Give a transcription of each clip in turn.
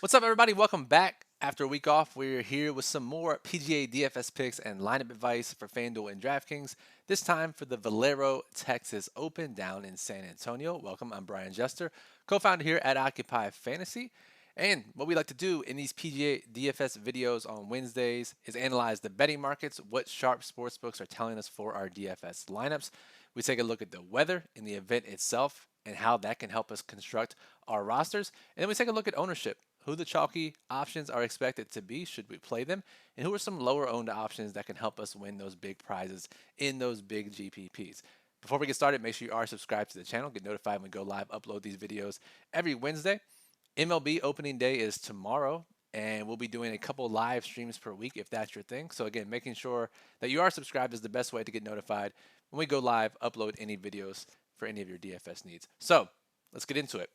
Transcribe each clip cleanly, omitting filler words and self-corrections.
What's up, everybody? Welcome back. After a week off, we're here with some more PGA DFS picks and lineup advice for FanDuel and DraftKings. This time for the Valero Texas Open down in San Antonio. Welcome. I'm Brian Jester, co-founder here at Occupy Fantasy. And what we like to do in these PGA DFS videos on Wednesdays is analyze the betting markets, what sharp sportsbooks are telling us for our DFS lineups. We take a look at the weather in the event itself and how that can help us construct our rosters. And then we take a look at ownership, who the chalky options are expected to be should we play them, and who are some lower owned options that can help us win those big prizes in those big GPPs. Before we get started, make sure you are subscribed to the channel, get notified when we go live, upload these videos every Wednesday. MLB opening day is tomorrow, and we'll be doing a couple live streams per week if that's your thing. So again, making sure that you are subscribed is the best way to get notified when we go live, upload any videos for any of your DFS needs. So let's get into it.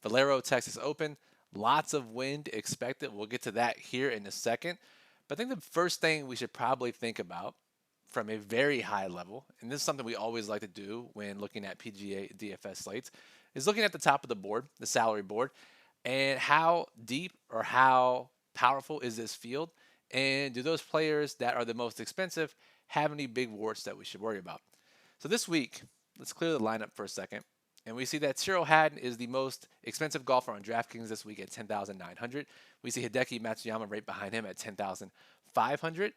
Valero Texas Open, lots of wind expected. We'll get to that here in a second. But I think the first thing we should probably think about from a very high level, and this is something we always like to do when looking at PGA DFS slates, is looking at the top of the board, the salary board, and how deep or how powerful is this field, and do those players that are the most expensive have any big warts that we should worry about? So this week, let's clear the lineup for a second. And we see that Cyril Haddon is the most expensive golfer on DraftKings this week at 10,900. We see Hideki Matsuyama right behind him at 10,500.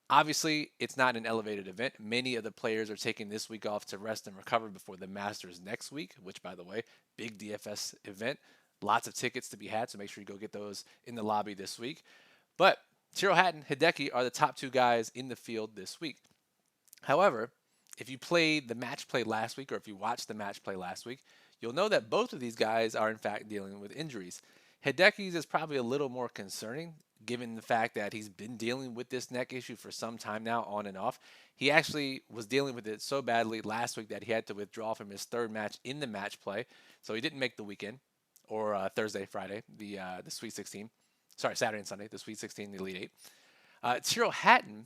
Obviously, it's not an elevated event. Many of the players are taking this week off to rest and recover before the Masters next week, which, by the way, big DFS event. Lots of tickets to be had, so make sure you go get those in the lobby this week. But Cyril Hatton, Hideki are the top two guys in the field this week. However, if you played the match play last week or if you watched the match play last week, you'll know that both of these guys are in fact dealing with injuries. Hideki's is probably a little more concerning given the fact that he's been dealing with this neck issue for some time now on and off. He actually was dealing with it so badly last week that he had to withdraw from his third match in the match play. So he didn't make the weekend or Thursday, Friday, the Sweet 16. Sorry, Saturday and Sunday, the Sweet 16, the Elite Eight. Cyril Hatton,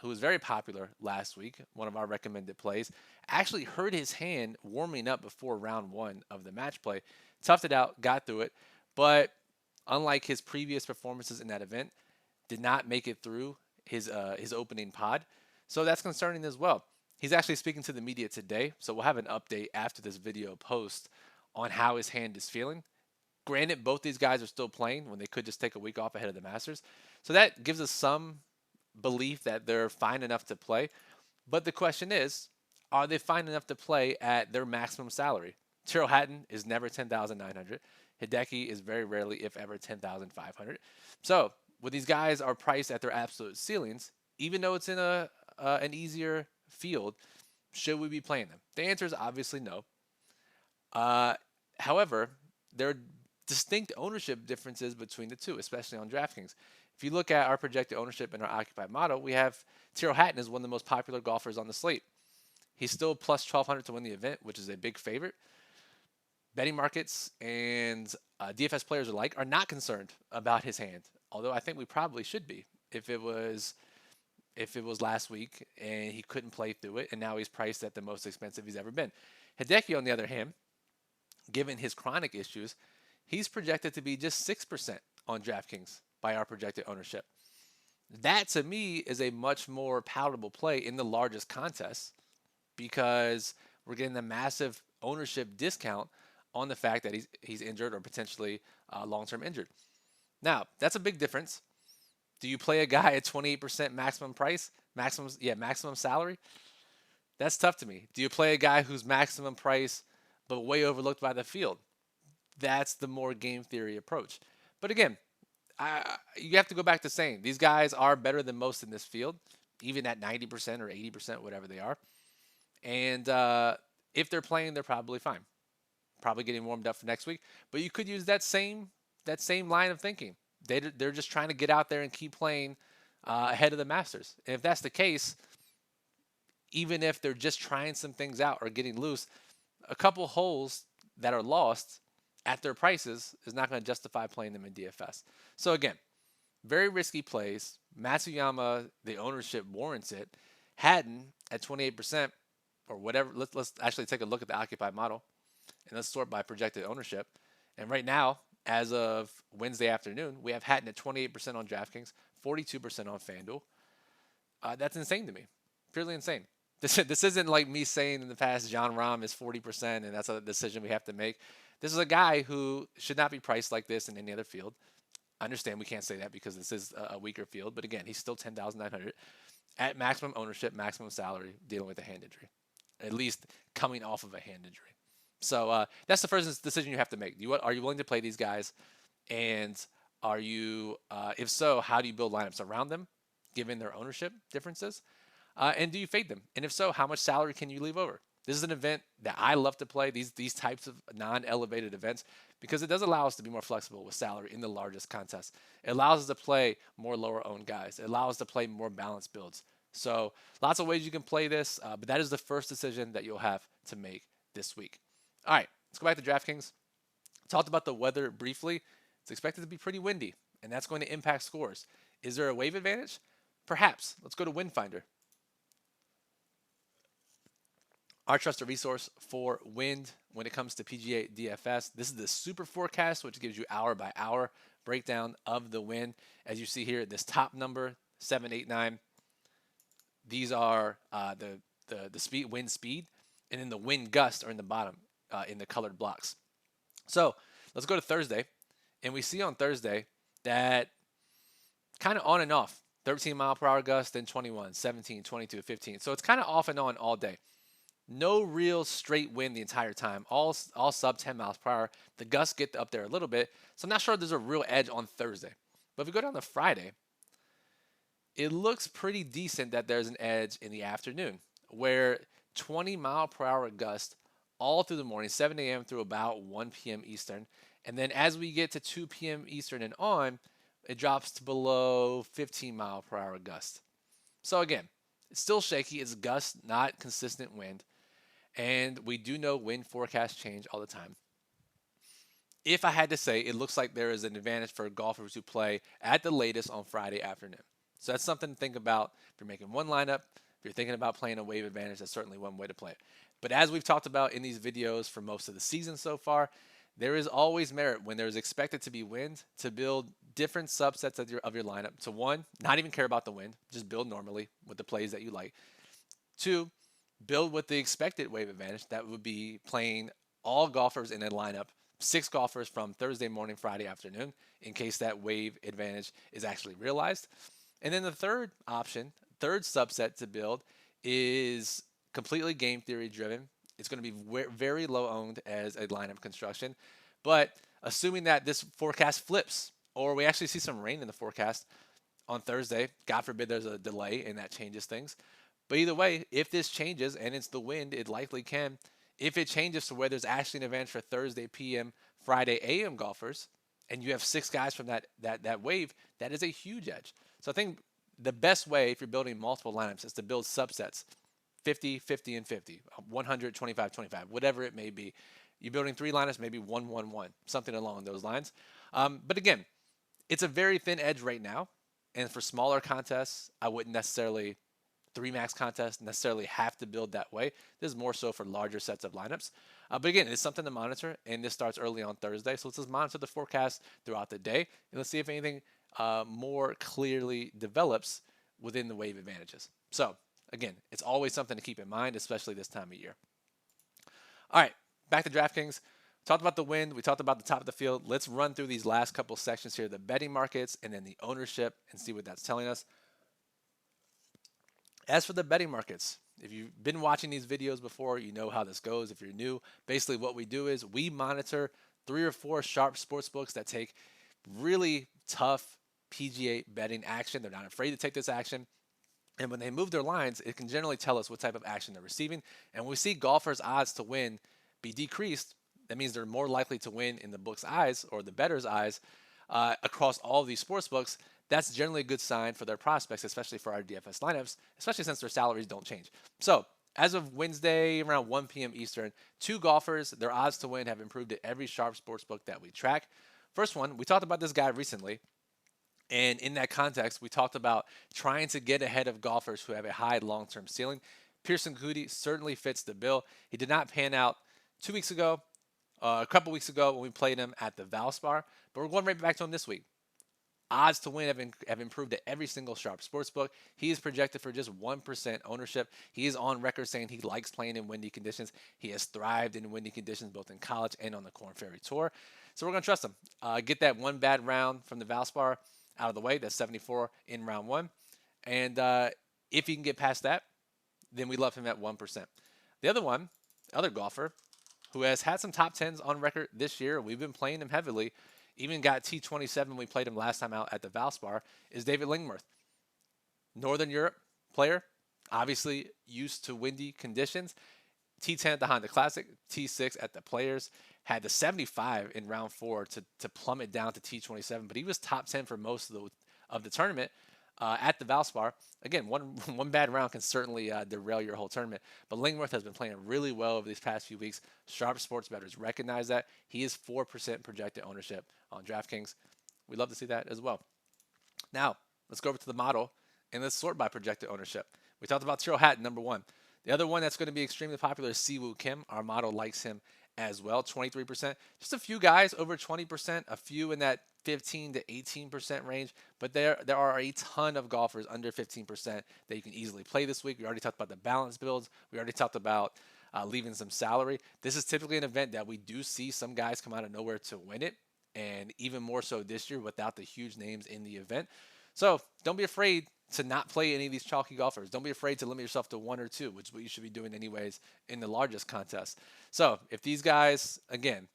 who was very popular last week, one of our recommended plays, actually hurt his hand warming up before round one of the match play. Toughed it out, got through it, but unlike his previous performances in that event, did not make it through his opening pod. So that's concerning as well. He's actually speaking to the media today, so we'll have an update after this video post on how his hand is feeling. Granted, both these guys are still playing when they could just take a week off ahead of the Masters. So that gives us some belief that they're fine enough to play. But the question is, are they fine enough to play at their maximum salary? Tyrrell Hatton is never 10,900. Hideki is very rarely, if ever, 10,500. So when these guys are priced at their absolute ceilings, even though it's in an easier field, should we be playing them? The answer is obviously no. However, there are distinct ownership differences between the two, especially on DraftKings. If you look at our projected ownership in our occupied model, we have Tyrrell Hatton as one of the most popular golfers on the slate. He's still plus 1,200 to win the event, which is a big favorite. Betting markets and DFS players alike are not concerned about his hand, although I think we probably should be if it was last week and he couldn't play through it, and now he's priced at the most expensive he's ever been. Hideki, on the other hand, given his chronic issues, he's projected to be just 6% on DraftKings by our projected ownership. That to me is a much more palatable play in the largest contest because we're getting a massive ownership discount on the fact that he's injured or potentially long-term injured. Now, that's a big difference. Do you play a guy at 28% maximum price, maximum salary? That's tough to me. Do you play a guy who's maximum price but way overlooked by the field? That's the more game theory approach. But again, you have to go back to saying these guys are better than most in this field, even at 90% or 80%, whatever they are. And if they're playing, they're probably fine. Probably getting warmed up for next week. But you could use that same line of thinking. They're just trying to get out there and keep playing ahead of the Masters. And if that's the case, even if they're just trying some things out or getting loose, a couple holes that are lost at their prices is not going to justify playing them in DFS. So again, very risky plays. Matsuyama, the ownership warrants it. Haddon at 28% or whatever. Let's actually take a look at the occupied model and let's sort by projected ownership. And right now, as of Wednesday afternoon, we have Hatton at 28% on DraftKings, 42% on FanDuel. That's insane to me. Purely insane. This isn't like me saying in the past John Rahm is 40% and that's a decision we have to make. This is a guy who should not be priced like this in any other field. I understand we can't say that because this is a weaker field, but again, he's still 10,900 at maximum ownership, maximum salary, dealing with a hand injury, at least coming off of a hand injury. So that's the first decision you have to make. Are you willing to play these guys? And are you, if so, how do you build lineups around them, given their ownership differences? And do you fade them? And if so, how much salary can you leave over? This is an event that I love to play, these types of non-elevated events, because it does allow us to be more flexible with salary in the largest contests. It allows us to play more lower-owned guys. It allows us to play more balanced builds. So lots of ways you can play this, but that is the first decision that you'll have to make this week. All right, let's go back to DraftKings. Talked about the weather briefly. It's expected to be pretty windy, and that's going to impact scores. Is there a wave advantage? Perhaps. Let's go to Wind Finder. Our trusted resource for wind when it comes to PGA DFS. This is the super forecast, which gives you hour by hour breakdown of the wind. As you see here, this top number, 789. These are the wind speed, and then the wind gust are in the bottom in the colored blocks. So let's go to Thursday, and we see on Thursday that kind of on and off, 13 mile per hour gust, then 21, 17, 22, 15. So it's kind of off and on all day. No real straight wind the entire time, all sub 10 miles per hour. The gusts get up there a little bit, so I'm not sure there's a real edge on Thursday. But if we go down to Friday, it looks pretty decent that there's an edge in the afternoon, where 20 mile per hour gust all through the morning, 7 a.m. through about 1 p.m. Eastern. And then as we get to 2 p.m. Eastern and on, it drops to below 15 mile per hour gust. So again, it's still shaky. It's gust, not consistent wind. And we do know wind forecasts change all the time. If I had to say, it looks like there is an advantage for golfers who play at the latest on Friday afternoon. So that's something to think about. If you're making one lineup, if you're thinking about playing a wave advantage, that's certainly one way to play it. But as we've talked about in these videos for most of the season so far, there is always merit when there's expected to be wind to build different subsets of your lineup. To one, not even care about the wind, just build normally with the plays that you like. Two, build with the expected wave advantage. That would be playing all golfers in a lineup, 6 golfers from Thursday morning, Friday afternoon, in case that wave advantage is actually realized. And then the third option, third subset to build is completely game theory driven. It's going to be very low owned as a lineup construction. But assuming that this forecast flips, or we actually see some rain in the forecast on Thursday, God forbid there's a delay and that changes things. But either way, if this changes, and it's the wind, it likely can. If it changes to where there's actually an advantage for Thursday PM, Friday AM golfers, and you have 6 guys from that wave, that is a huge edge. So I think the best way, if you're building multiple lineups, is to build subsets, 50, 50, and 50, 100, 25, 25, whatever it may be. You're building 3 lineups, maybe 1, 1, 1, something along those lines. But again, it's a very thin edge right now. And for smaller contests, I wouldn't necessarily, 3 max contests, necessarily have to build that way. This is more so for larger sets of lineups. But again, it's something to monitor, and this starts early on Thursday. So let's just monitor the forecast throughout the day, and let's see if anything more clearly develops within the wave advantages. So again, it's always something to keep in mind, especially this time of year. All right, back to DraftKings. Talked about the wind. We talked about the top of the field. Let's run through these last couple sections here, the betting markets and then the ownership, and see what that's telling us. As for the betting markets, if you've been watching these videos before, you know how this goes. If you're new, basically what we do is we monitor 3 or 4 sharp sports books that take really tough PGA betting action. They're not afraid to take this action. And when they move their lines, it can generally tell us what type of action they're receiving. And when we see golfers' odds to win be decreased, that means they're more likely to win in the book's eyes or the bettor's eyes across all of these sports books. That's generally a good sign for their prospects, especially for our DFS lineups, especially since their salaries don't change. So as of Wednesday around 1 p.m. Eastern, 2 golfers, their odds to win have improved at every sharp sports book that we track. First one, we talked about this guy recently. And in that context, we talked about trying to get ahead of golfers who have a high long-term ceiling. Pearson Coody certainly fits the bill. He did not pan out 2 weeks ago. a couple weeks ago when we played him at the Valspar, but we're going right back to him this week. Odds to win have improved at every single sharp sportsbook. He is projected for just 1% ownership. He is on record saying he likes playing in windy conditions. He has thrived in windy conditions both in college and on the Korn Ferry Tour. So we're going to trust him. Get that one bad round from the Valspar out of the way. That's 74 in round one. And if he can get past that, then we love him at 1%. The other golfer who has had some top 10s on record this year, we've been playing him heavily, even got T27 when we played him last time out at the Valspar, is David Lingmerth. Northern Europe player, obviously used to windy conditions. T10 at the Honda Classic, T6 at the Players, had the 75 in round 4 to plummet down to T27, but he was top 10 for most of the tournament at the Valspar. Again, one bad round can certainly derail your whole tournament, but Lingworth has been playing really well over these past few weeks. Sharp sports bettors recognize that. He is 4% projected ownership on DraftKings. We'd love to see that as well. Now, let's go over to the model, and let's sort by projected ownership. We talked about Tyrrell Hatton, number 1. The other one that's going to be extremely popular is Siwoo Kim. Our model likes him as well, 23%. Just a few guys over 20%, a few in that 15 to 18% range, but there are a ton of golfers under 15% that you can easily play this week. We already talked about the balance builds. We already talked about leaving some salary. This is typically an event that we do see some guys come out of nowhere to win it, and even more so this year without the huge names in the event. So don't be afraid to not play any of these chalky golfers. Don't be afraid to limit yourself to 1 or 2, which is what you should be doing anyways in the largest contest. So if these guys, again,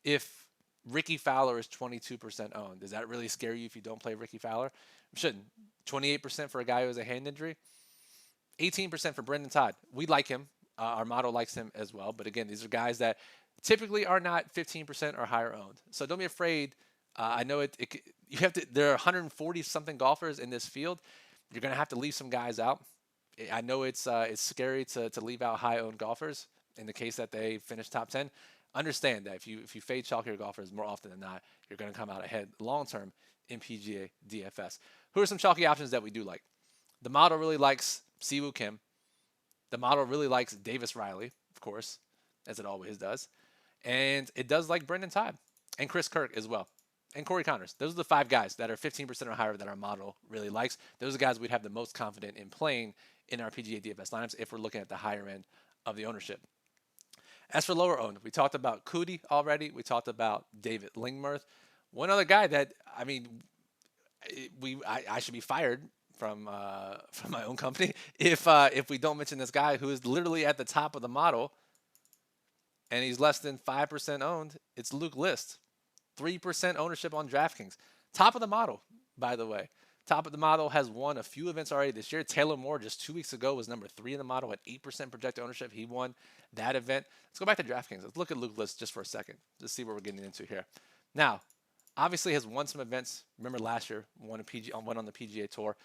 if Ricky Fowler is 22% owned, does that really scare you if you don't play Ricky Fowler? It shouldn't. 28% for a guy who has a hand injury. 18% for Brendan Todd. We like him. Our model likes him as well. But again, these are guys that typically are not 15% or higher owned. So don't be afraid. I know you have to. There are 140 something golfers in this field. You're going to have to leave some guys out. I know it's scary to leave out high-owned golfers in the case that they finish top 10. Understand that if you fade chalkier golfers more often than not, you're going to come out ahead long-term in PGA DFS. Who are some chalky options that we do like? The model really likes Siwoo Kim. The model really likes Davis Riley, of course, as it always does. And it does like Brendan Todd and Chris Kirk as well. And Corey Connors. Those are the 5 guys that are 15% or higher that our model really likes. Those are the guys we'd have the most confident in playing in our PGA DFS lineups if we're looking at the higher end of the ownership. As for lower owned, we talked about Cootie already. We talked about David Lingmerth. One other guy that, I mean, I should be fired from my own company if we don't mention this guy who is literally at the top of the model and he's less than 5% owned. It's Luke List. 3% ownership on DraftKings. Top of the model, by the way. Top of the model has won a few events already this year. Taylor Moore just 2 weeks ago was number 3 in the model at 8% projected ownership. He won that event. Let's go back to DraftKings. Let's look at Luke List just for a second to see what we're getting into here. Now, obviously has won some events. Remember last year, won on the PGA Tour.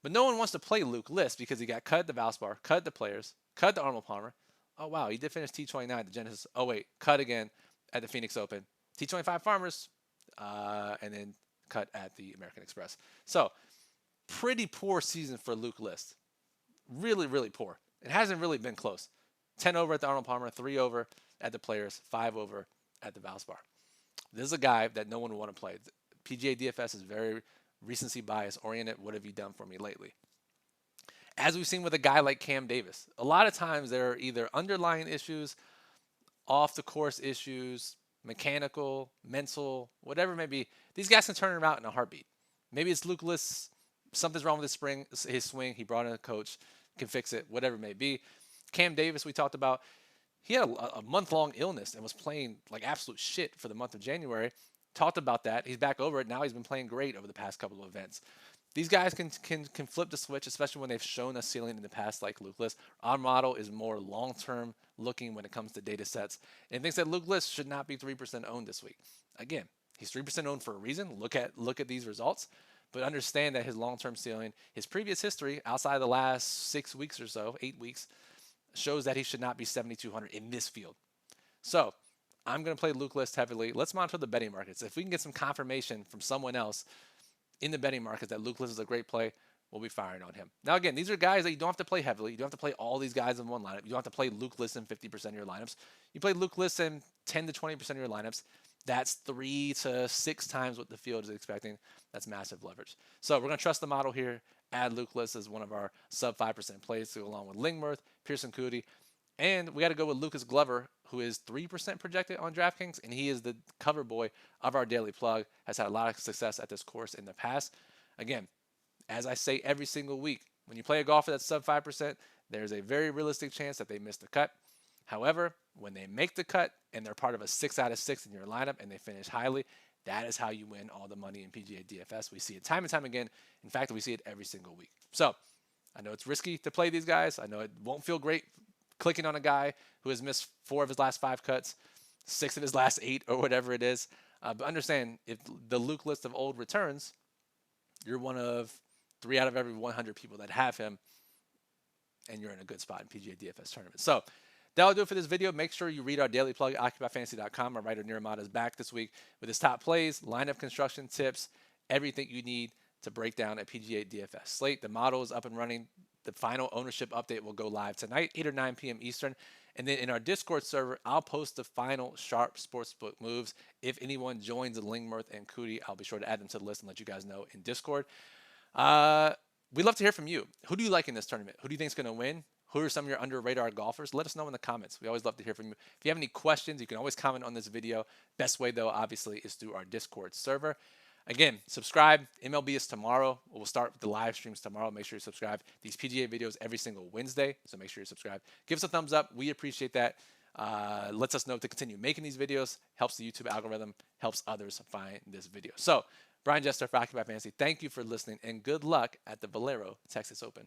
But no one wants to play Luke List because he got cut at the Valspar, cut at the Players, cut at the Arnold Palmer. Oh, wow, he did finish T29 at the Genesis. Oh, wait, cut again at the Phoenix Open. T25 Farmers, and then cut at the American Express. So, pretty poor season for Luke List. Really, really poor. It hasn't really been close. 10 over at the Arnold Palmer, 3 over at the Players, 5 over at the Valspar. This is a guy that no one would want to play. PGA DFS is very recency bias oriented. What have you done for me lately? As we've seen with a guy like Cam Davis, a lot of times there are either underlying issues, off the course issues, mechanical, mental, whatever it may be. These guys can turn it around in a heartbeat. Maybe it's Luke List, something's wrong with his swing. He brought in a coach, can fix it, whatever it may be. Cam Davis, we talked about, he had a month-long illness and was playing like absolute shit for the month of January. Talked about that. He's back over it. Now he's been playing great over the past couple of events. These guys can flip the switch, especially when they've shown a ceiling in the past, like Luke List. Our model is more long-term looking when it comes to data sets, and thinks that Luke List should not be 3% owned this week. Again, he's 3% owned for a reason. Look at these results, but understand that his long-term ceiling, his previous history outside of the last 6 weeks or so, 8 weeks, shows that he should not be 7,200 in this field. So I'm going to play Luke List heavily. Let's monitor the betting markets. If we can get some confirmation from someone else in the betting markets that Luke List is a great play, we'll be firing on him. Now, again, these are guys that you don't have to play heavily. You don't have to play all these guys in one lineup. You don't have to play Luke List in 50% of your lineups. You play Luke List in 10 to 20% of your lineups. That's 3 to 6 times what the field is expecting. That's massive leverage. So we're going to trust the model here. Add Luke List as one of our sub 5% plays to go along with Lingworth, Pearson Coody. And we got to go with Lucas Glover, who is 3% projected on DraftKings, and he is the cover boy of our daily plug. Has had a lot of success at this course in the past. Again, as I say every single week, when you play a golfer that's sub 5%, there's a very realistic chance that they miss the cut. However, when they make the cut and they're part of a 6 out of 6 in your lineup and they finish highly, that is how you win all the money in PGA DFS. We see it time and time again. In fact, we see it every single week. So I know it's risky to play these guys. I know it won't feel great clicking on a guy who has missed 4 of his last 5 cuts, 6 of his last 8, or whatever it is. But understand, if the Luke List of old returns, you're one of 3 out of every 100 people that have him, and you're in a good spot in PGA DFS tournament. So that'll do it for this video. Make sure you read our daily plug at OccupyFantasy.com. Our writer Niramata is back this week with his top plays, lineup construction tips, everything you need to break down a PGA DFS slate. The model is up and running. The final ownership update will go live tonight, 8 or 9 p.m. Eastern. And then in our Discord server, I'll post the final sharp sportsbook moves. If anyone joins Lingworth and Coody, I'll be sure to add them to the list and let you guys know in Discord. We'd love to hear from you. Who do you like in this tournament? Who do you think is going to win? Who are some of your under radar golfers? Let us know in the comments. We always love to hear from you. If you have any questions, you can always comment on this video. Best way, though, obviously, is through our Discord server. Again, subscribe. MLB is tomorrow. We'll start the live streams tomorrow. Make sure you subscribe. These PGA videos every single Wednesday, so make sure you subscribe. Give us a thumbs up. We appreciate that. Lets us know to continue making these videos. Helps the YouTube algorithm. Helps others find this video. So, Brian Jester for Occupy Fantasy, thank you for listening, and good luck at the Valero Texas Open.